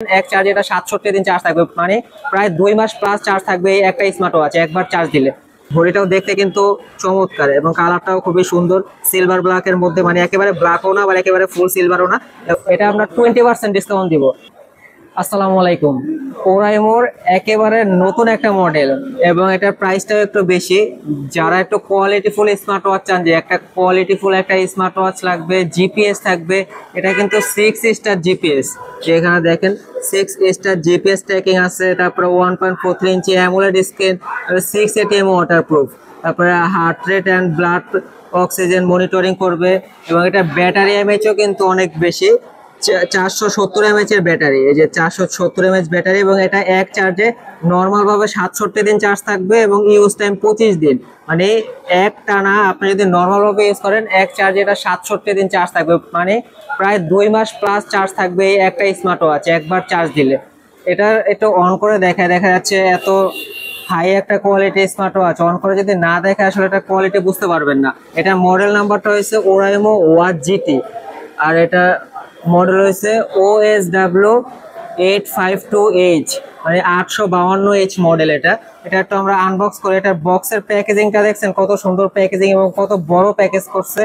এক চার্জে এটা 67 দিন চার্জ থাকবে, মানে প্রায় 2 মাস প্লাস চার্জ থাকবে এই একটা স্মার্ট ওয়াচ একবার চার্জ দিলে। ঘড়িটাও দেখতে কিন্তু চমৎকার এবং কালারটাও খুবই সুন্দর, সিলভার ব্ল্যাকের মধ্যে, মানে একেবারে ব্ল্যাকও না আবার একেবারে ফুল সিলভারও না। এটা আমরা 20% ডিসকাউন্ট দিব। আসসালামু আলাইকুম। ওরাইমোর একেবারে নতুন একটা মডেল এবং এটার প্রাইসটাও একটু বেশি। যারা একটু কোয়ালিটিফুল স্মার্ট ওয়াচ চান, যে একটা কোয়ালিটিফুল একটা স্মার্ট ওয়াচ লাগবে, জিপিএস থাকবে, এটা কিন্তু 6 স্টার জিপিএস। যেখানে দেখেন 6 স্টার জিপিএস ট্র্যাকিং আছে, তারপরে 1.43 inch AMOLED screen, 6 ATM waterproof, তারপরে heart rate and blood oxygen monitoring করবে এবং এটা ব্যাটারি এমএইচও কিন্তু অনেক বেশি, 470 mAh এর ব্যাটারি। এই যে 470 mAh ব্যাটারি এবং এটা এক চার্জে নর্মাল ভাবে 67 দিন চার্জ থাকবে এবং ইউজ টাইম 25 দিন। মানে এক টানা আপনি যদি নর্মাল ভাবে ইউজ করেন এক চার্জে এটা 67 দিন চার্জ থাকবে, মানে প্রায় 2 মাস প্লাস চার্জ থাকবে এই একটা স্মার্ট ওয়াচ একবার চার্জ দিলে। এটা একটু অন করে দেখা যাচ্ছে এত হাই একটা কোয়ালিটি স্মার্ট ওয়াচ, অন করে যদি না দেখে আসলে এটা কোয়ালিটি বুঝতে পারবেন না। এটা মডেল নাম্বারটা হয়েছে ওরাইমো ওয়াচ জিটি আর এটা মডেল হয়েছে OSW852H, মানে 852H মডেল। এটা একটু আমরা আনবক্স করে, এটার বক্সের প্যাকেজিংটা দেখছেন কত সুন্দর প্যাকেজিং এবং কত বড় প্যাকেজ করছে।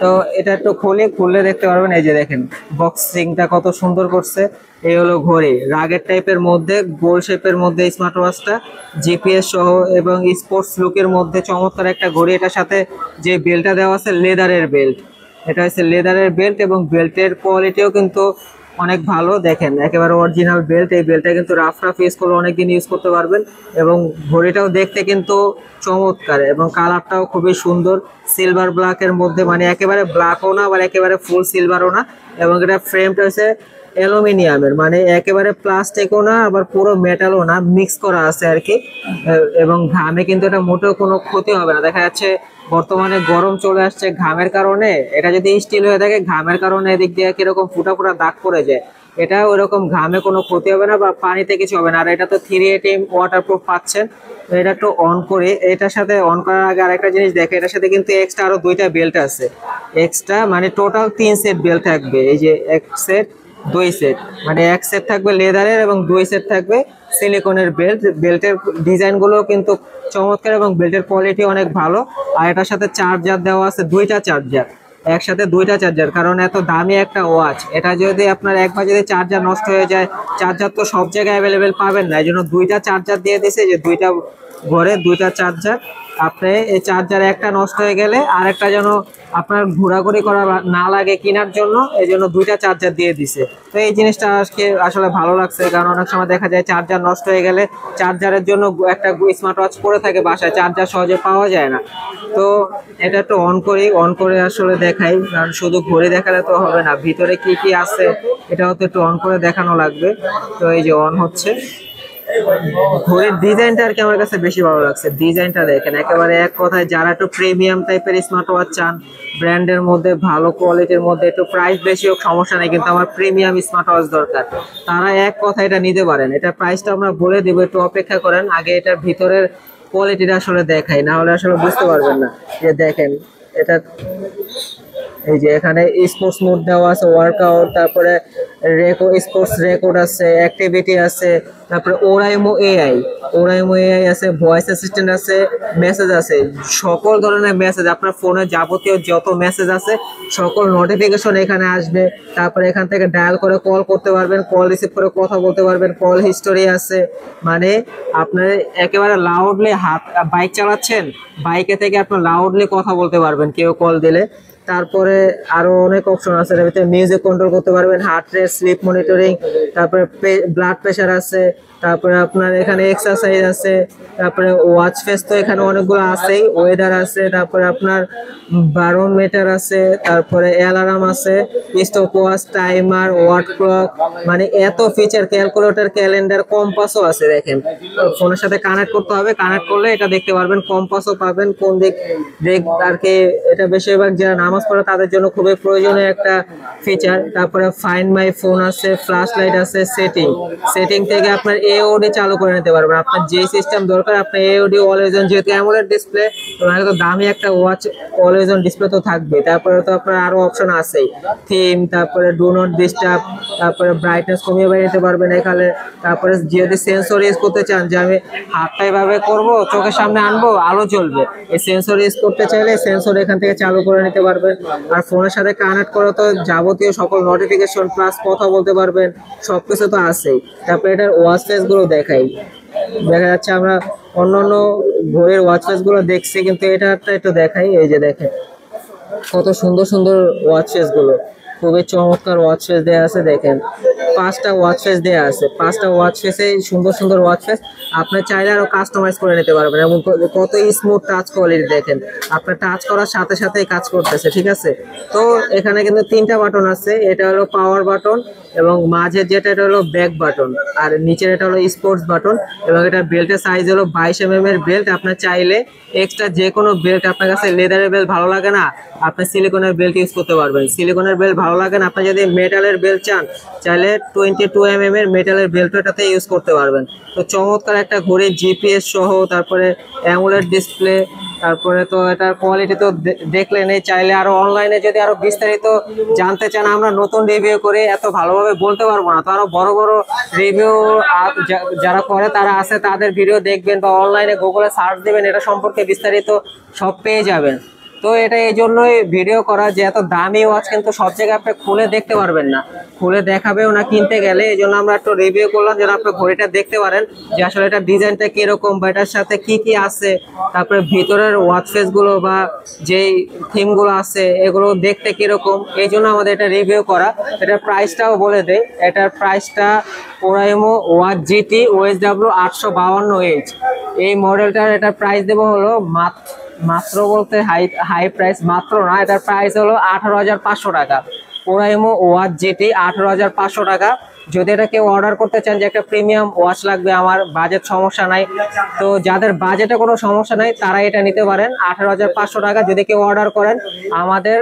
তো এটা একটু খুললে দেখতে পারবেন, এই যে দেখেন বক্সিংটা কত সুন্দর করছে। এই হলো ঘড়ি, রাগের টাইপের মধ্যে গোল শেপের মধ্যে স্মার্ট ওয়াচটা, জিপিএস সহ এবং স্পোর্টস লুকের মধ্যে চমৎকার একটা ঘড়ি। এটার সাথে যে বেল্টটা দেওয়া আছে লেদারের বেল্ট, এটা হচ্ছে লেদারের বেল্ট এবং বেল্টের কোয়ালিটিও কিন্তু অনেক ভালো। দেখেন একেবারে অরিজিনাল বেল্ট, এই বেল্টটা কিন্তু রাফ ইউজ করলে অনেকদিন ইউজ করতে পারবেন এবং ঘড়িটাও দেখতে কিন্তু চমৎকার এবং কালারটাও খুবই সুন্দর, সিলভার ব্ল্যাকের মধ্যে, মানে একেবারে ব্ল্যাকও না আবার একেবারে ফুল সিলভারও না। এবং এটা ফ্রেমটা হচ্ছে অ্যালুমিনিয়ামের, মানে একেবারে প্লাস্টিকও না আবার পুরো মেটালও না, মিক্স করা আছে আর কি। এবং ঘামে কিন্তু এটা মোটেও কোনো ক্ষতি হবে না। দেখা যাচ্ছে বর্তমানে গরম চলে আসছে, ঘামের কারণে এটা যদি স্টিল হয়ে থাকে ঘামের কারণে এদিক দিয়ে কিরকম ফুটা দাগ পড়ে যায়, এটা ওইরকম ঘামে কোনো ক্ষতি হবে না বা পানিতে কিছু হবে না। আর এটা তো 3 ওয়াটারপ্রুফ পাচ্ছেন। তো এটা একটু অন করে, এটার সাথে অন করার আগে আরেকটা জিনিস দেখে, এটার সাথে কিন্তু এক্সট্রা আরো 2টা বেল্ট আছে এক্সট্রা, মানে টোটাল 3 সেট বেল্ট থাকবে। এই যে 1 সেট 2 সেট, মানে 1 সেট থাকবে লেদারের এবং 2 সেট থাকবে সিলিকনের বেল্ট। বেল্টের ডিজাইন গুলো কিন্তু চমৎকার এবং বেল্টের কোয়ালিটি অনেক ভালো। আর এটার সাথে চার্জার দেওয়া আছে, 2টা চার্জার, একসাথে 2টা চার্জার। কারণ এত দামি একটা ওয়াচ, এটা যদি আপনার একবার যদি চার্জার নষ্ট হয়ে যায়, চার্জার তো সব জায়গায় অ্যাভেলেবেল পাবেন না, এই জন্য 2টা চার্জার দিয়ে দিছে, যে 2টা ঘরে 2টা চার্জার। আপনি এই চার্জার একটা নষ্ট হয়ে গেলে আরেকটা যেন আপনার ঘোরাঘুরি করা না লাগে কেনার জন্য, এই জন্য 2টা চার্জার দিয়ে দিছে। তো এই জিনিসটা আজকে আসলে ভালো লাগছে, কারণ অনেক সময় দেখা যায় চার্জার নষ্ট হয়ে গেলে চার্জারের জন্য একটা স্মার্ট ওয়াচ পড়ে থাকে বাসায়, চার্জার সহজে পাওয়া যায় না। তো এটা একটু অন করে আসলে দেখাই, কারণ শুধু ঘড়ি দেখালে তো হবে না, ভিতরে কি কি আছে এটাও তো একটু অন করে দেখানো লাগবে। তো এই যে অন হচ্ছে। ঘড়ির ডিজাইনটা আর কি আমার কাছে বেশি ভালো লাগছে, ডিজাইনটা দেখেন একেবারে এক কথায়, যারা একটু প্রিমিয়াম টাইপের স্মার্ট ওয়াচ চান, ব্র্যান্ডের মধ্যে ভালো কোয়ালিটির মধ্যে, একটু প্রাইস বেশি হোক সমস্যা নেই কিন্তু আমার প্রিমিয়াম স্মার্ট ওয়াচ দরকার, তারা এক কথা এটা নিতে পারেন। এটা প্রাইসটা আমরা বলে দেবো, একটু অপেক্ষা করেন, আগে এটার ভিতরের কোয়ালিটিটা আসলে দেখাই, না হলে আসলে বুঝতে পারবেন না। যে দেখেন এটা, এই যে এখানে স্পোর্টস মোড দেওয়া আছে, ওয়ার্কআউট, তারপরে স্পোর্টস রেকর্ড আছে, অ্যাক্টিভিটি আছে, তারপরে ওরাইমো এআই আছে, ভয়েস অ্যাসিস্ট্যান্ট আছে, মেসেজ আছে, সকল ধরনের মেসেজ, আপনার ফোনে যাবতীয় যত মেসেজ আছে সকল নোটিফিকেশন এখানে আসবে। তারপরে এখান থেকে ডায়াল করে কল করতে পারবেন, কল রিসিভ করে কথা বলতে পারবেন, কল হিস্টোরি আছে, মানে আপনার একেবারে লাউডলি বাইক চালাচ্ছেন, বাইকে থেকে আপনার লাউডলি কথা বলতে পারবেন কেউ কল দিলে। তারপরে আরো অনেক অপশন আছে, এর ভিতরে মিউজিক কন্ট্রোল করতে পারবেন, হার্ট রেট, স্লিপ মনিটরিং, তারপরে ব্লাড প্রেশার আছে, তারপরে আপনার এখানে এক্সারসাইজ আছে, তারপরে ওয়াচ ফেস তো এখানে অনেকগুলো আছেই, ওয়েদার আছে, তারপরে আপনার বারোমিটার আছে, তারপরে অ্যালার্ম আছে, stopwatch, timer, world clock, মানে এত ফিচার, ক্যালকুলেটর, ক্যালেন্ডার, কম্পাসও আছে। দেখেন ফোনের সাথে কানেক্ট করতে হবে, কানেক্ট করলে এটা দেখতে পারবেন, কম্পাসও পাবেন কোন দিক আর কি। এটা বেশিরভাগ যারা নামাজ পড়ে তাদের জন্য খুবই প্রয়োজনীয় একটা ফিচার। তারপরে ফাইন্ড মাই ফোন আছে, ফ্ল্যাশ লাইট আছে, সেটিং থেকে আপনার এওডি চালু করে নিতে পারবেন। আপনার যে সিস্টেম দরকার আপনি এওডি অলওয়েজ অন, যেহেতু অ্যামোলেড ডিসপ্লে তোমার তো দামি একটা ওয়াচ অলওয়েজ অন ডিসপ্লে তো থাকবে। তারপরে তো আপনার আরো অপশন আছেই, থিম, তারপরে ডু নট ডিস্টার্ব, তারপরে ব্রাইটনেস কমিয়ে বাড়িয়ে নিতে পারবেন এখানে। তারপরে যদি সেন্সর ইউজ করতে চান যে আমি হাতটা এভাবে করবো, চোখের সামনে আনবো, আলো জ্বলবে, এই সেন্সর ইউজ করতে চাইলে সেন্সর এখান থেকে চালু করে নিতে পারবেন। আর ফোনের সাথে কানেক্ট করে তো যাবতীয় সকল নোটিফিকেশন প্লাস কথা বলতে পারবেন, সবকিছু তো আছেই। তারপরে এটার ওয়াচ ফেস গুলো দেখাই, দেখা যাচ্ছে আমরা অন্যান্য ঘড়ির ওয়াচ ফেস গুলো দেখছি, কিন্তু এটা একটু দেখাই। এই যে দেখেন কত সুন্দর সুন্দর ওয়াচ ফেস গুলো, খুবই চমৎকার ওয়াচ ফেস দেওয়া আছে। দেখেন 5টা ওয়াচ ফেস দেওয়া আছে, 5টা ওয়াচ ফেসে সুন্দর সুন্দর ওয়াচ ফেস। আপনি চাইলে আরো কাস্টমাইজ করে নিতে পারবেন, এবং কত স্মুথ টাচ কোয়ালিটি দেখেন, আপনার টাচ করার সাথে সাথেই কাজ করতেছে, ঠিক আছে। তো এখানে কিন্তু 3টা বাটন আছে, এটা হলো পাওয়ার বাটন, এবং মাঝে যেটা এটা হলো ব্যাক বাটন, আর নিচের এটা হলো স্পোর্টস বাটন। এবং এটা বেল্টের সাইজ হলো 22 mm এর বেল্ট। আপনার চাইলে এক্সট্রা যে কোনো বেল্ট, আপনার কাছে লেদারের বেল্ট ভালো লাগে না, আপনি সিলিকনের বেল্ট ইউজ করতে পারবেন। সিলিকনের বেল্ট ভালো লাগে না, আপনি যদি মেটালের বেল্ট চান, চাইলে 22 mm এর মেটালের বেল্ট এটাতে ইউজ করতে পারবেন। তো চমৎকার একটা ঘড়ি, জিপিএস সহ, তারপরে অ্যামোলেড ডিসপ্লে, তারপরে তো এটার কোয়ালিটি তো দেখলেনই। চাইলে আরো অনলাইনে যদি আরো বিস্তারিত জানতে চান, আমরা নতুন রিভিউ করে এত ভালোভাবে বলতে পারবো না, তো আরো বড় বড় রিভিউ যারা করে তারা আছে, তাদের ভিডিও দেখবেন বা অনলাইনে গুগলে সার্চ দিবেন, এটা সম্পর্কে বিস্তারিত সব পেয়ে যাবেন। তো এটা এই জন্যই ভিডিও করা যে এত দামি ওয়াচ কিন্তু সব জায়গায় আপনি খুলে দেখতে পারবেন না, খুলে দেখাবেও না কিনতে গেলে। এই জন্য আমরা একটু রিভিউ করলাম যেন আপনি ঘড়িটা দেখতে পারেন যে আসলে এটা ডিজাইনটা কিরকম বা এটার সাথে কি কি আছে, তারপরে ভিতরের ওয়াচ ফেস গুলো বা যেই থিম গুলো আছে এগুলো দেখতে কিরকম, এই জন্য আমাদের এটা রিভিউ করা। এটার প্রাইসটাও বলে দেয়, এটার প্রাইসটা Oraimo watch GT OSW 852H এই মডেলটার এটার প্রাইস দেবো হলো মাত্র বলতে হাই প্রাইস মাত্র না, এটার প্রাইস হলো 18,500 টাকা। ওরাইমো ওয়াচ জিটি 18,500 টাকা। যদি এটা কেউ অর্ডার করতে চান যে একটা প্রিমিয়াম ওয়াচ লাগবে, আমার বাজেট সমস্যা নাই, তো যাদের বাজেটে কোনো সমস্যা নাই তারা এটা নিতে পারেন 18,500 টাকা। যদি কেউ অর্ডার করেন আমাদের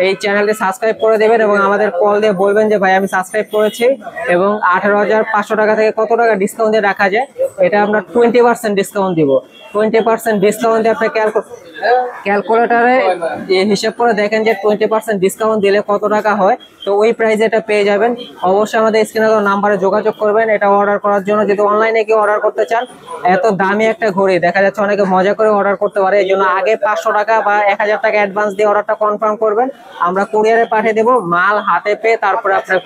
এই চ্যানেলটি সাবস্ক্রাইব করে দেবেন এবং আমাদের কল দিয়ে বলবেন যে ভাই আমি সাবস্ক্রাইব করেছি, এবং 18,500 টাকা থেকে কত টাকা ডিসকাউন্ট দিয়ে রাখা যায়, এটা আমরা 20% ডিসকাউন্ট দিব। 20% ডিসকাউন্ট দিয়ে আপনি ক্যালকুলেটারে হিসাব করে দেখেন যে 20% ডিসকাউন্ট দিলে কত টাকা হয়, তো ওই প্রাইসে এটা পেয়ে যাবেন। অবশ্যই আমাদের স্ক্রিনে দেওয়া নাম্বারে যোগাযোগ করবেন এটা অর্ডার করার জন্য। যদি অনলাইনে কেউ অর্ডার করতে চান, এত দামি একটা ঘড়ি দেখা যাচ্ছে অনেকে মজা করে অর্ডার করতে পারে, এই জন্য আগে 500 টাকা বা 1000 টাকা অ্যাডভান্স দিয়ে অর্ডারটা কনফার্ম করবেন, আমরা কুরিয়ারে পাঠিয়ে দেবো, মাল হাতে পেয়ে তারপরে আপনার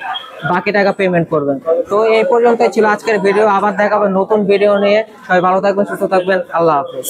বাকি টাকা পেমেন্ট করবেন। তো এই পর্যন্তই ছিল আজকের ভিডিও, আবার দেখাবো নতুন ভিডিও নিয়ে। সবাই ভালো থাকবেন, সুস্থ থাকবেন, আল্লাহ হাফেজ।